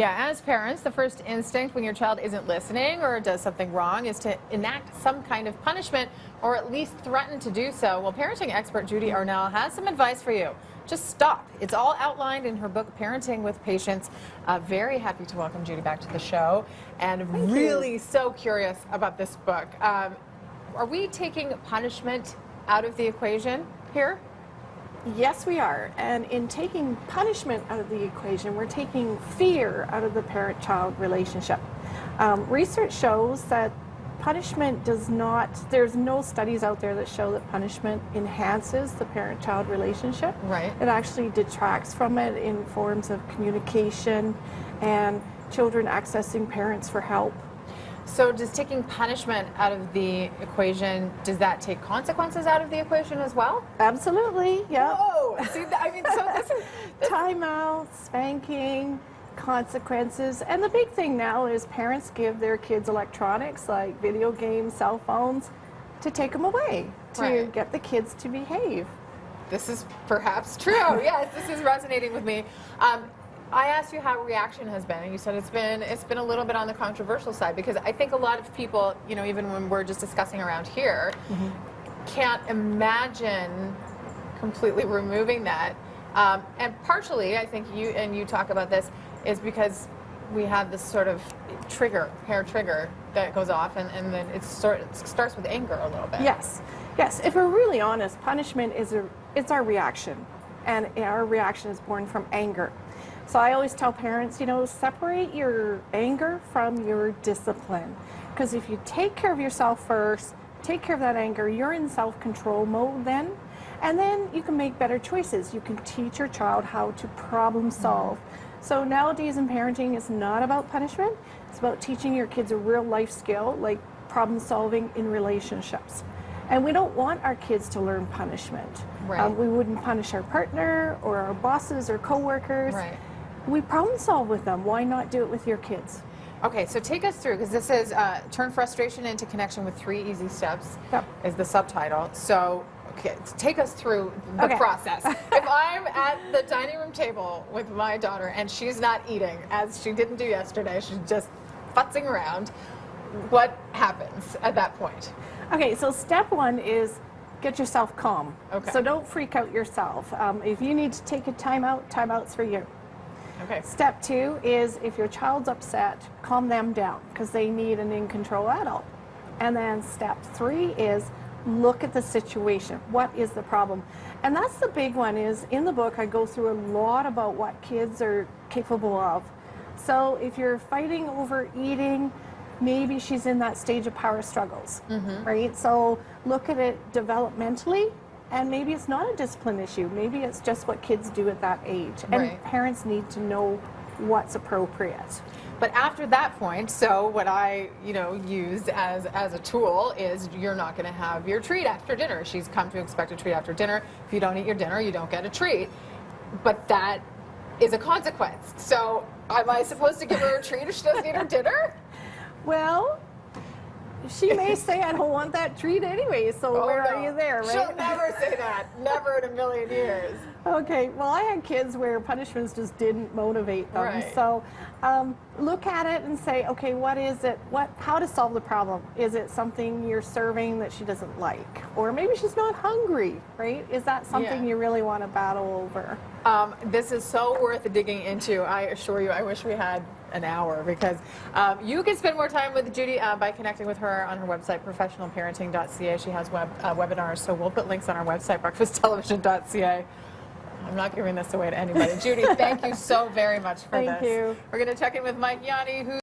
Yeah, as parents, the first instinct when your child isn't listening or does something wrong is to enact some kind of punishment or at least threaten to do so. Well, parenting expert Judy Arnall has some advice for you. Just stop. It's all outlined in her book, Parenting with Patience. Very happy to welcome Judy back to the show and really so curious about this book. Are we taking punishment out of the equation here? Yes, we are. And in taking punishment out of the equation, we're taking fear out of the parent-child relationship. Research shows that punishment does not, there's no studies out there that show that punishment enhances the parent-child relationship. Right. It actually detracts from it in forms of communication and children accessing parents for help. So does taking punishment out of the equation, does that take consequences out of the equation as well? Absolutely, yeah. Whoa! See, I mean, so this is... Timeout, spanking, consequences. And the big thing now is parents give their kids electronics like video games, cell phones, to take them away, to get the kids to behave. This is perhaps true. Yes, this is resonating with me. I asked you how reaction has been, and you said it's been a little bit on the controversial side, because I think a lot of people, you know, even when we're just discussing around here, can't imagine completely removing that. And partially, I think you talk about this, is because we have this sort of hair trigger that goes off, and then it starts with anger a little bit. Yes, yes. If we're really honest, punishment it's our reaction, and our reaction is born from anger. So I always tell parents, you know, separate your anger from your discipline. Because if you take care of yourself first, take care of that anger, you're in self-control mode then, and then you can make better choices. You can teach your child how to problem solve. So nowadays in parenting, it's not about punishment. It's about teaching your kids a real life skill, like problem solving in relationships. And we don't want our kids to learn punishment. Right. We wouldn't punish our partner or our bosses or coworkers. Right. We problem solve with them. Why not do it with your kids? Okay, so take us through, because this is Turn Frustration into Connection with 3 Easy Steps is the subtitle. So, okay, take us through the process. If I'm at the dining room table with my daughter and she's not eating, as she didn't do yesterday, she's just futzing around, what happens at that point? Okay, so step 1 is get yourself calm. Okay. So don't freak out yourself. If you need to take a timeout, timeout's for you. Okay. Step 2 is if your child's upset, calm them down, because they need an in-control adult. And then step 3 is look at the situation. What is the problem? And that's the big one. Is in the book I go through a lot about what kids are capable of. So if you're fighting over eating, maybe she's in that stage of power struggles, right? So look at it developmentally, and maybe it's not a discipline issue. Maybe it's just what kids do at that age. And parents need to know what's appropriate. But after that point, so what I, use as a tool is you're not going to have your treat after dinner. She's come to expect a treat after dinner. If you don't eat your dinner, you don't get a treat. But that is a consequence. So am I supposed to give her a treat if she doesn't eat her dinner? Well, she may say, I don't want that treat anyway, so where are you there, right? She'll never say that. Never in a million years. Okay, well, I had kids where punishments just didn't motivate them. Right. So look at it and say, okay, what is it? How to solve the problem? Is it something you're serving that she doesn't like? Or maybe she's not hungry, right? Is that something you really want to battle over? This is so worth digging into. I assure you, I wish we had an hour, because you can spend more time with Judy by connecting with her on her website, professionalparenting.ca. She has webinars, so we'll put links on our website, breakfasttelevision.ca. I'm not giving this away to anybody. Judy, thank you so very much for this. Thank you. We're going to check in with Mike Yanni, who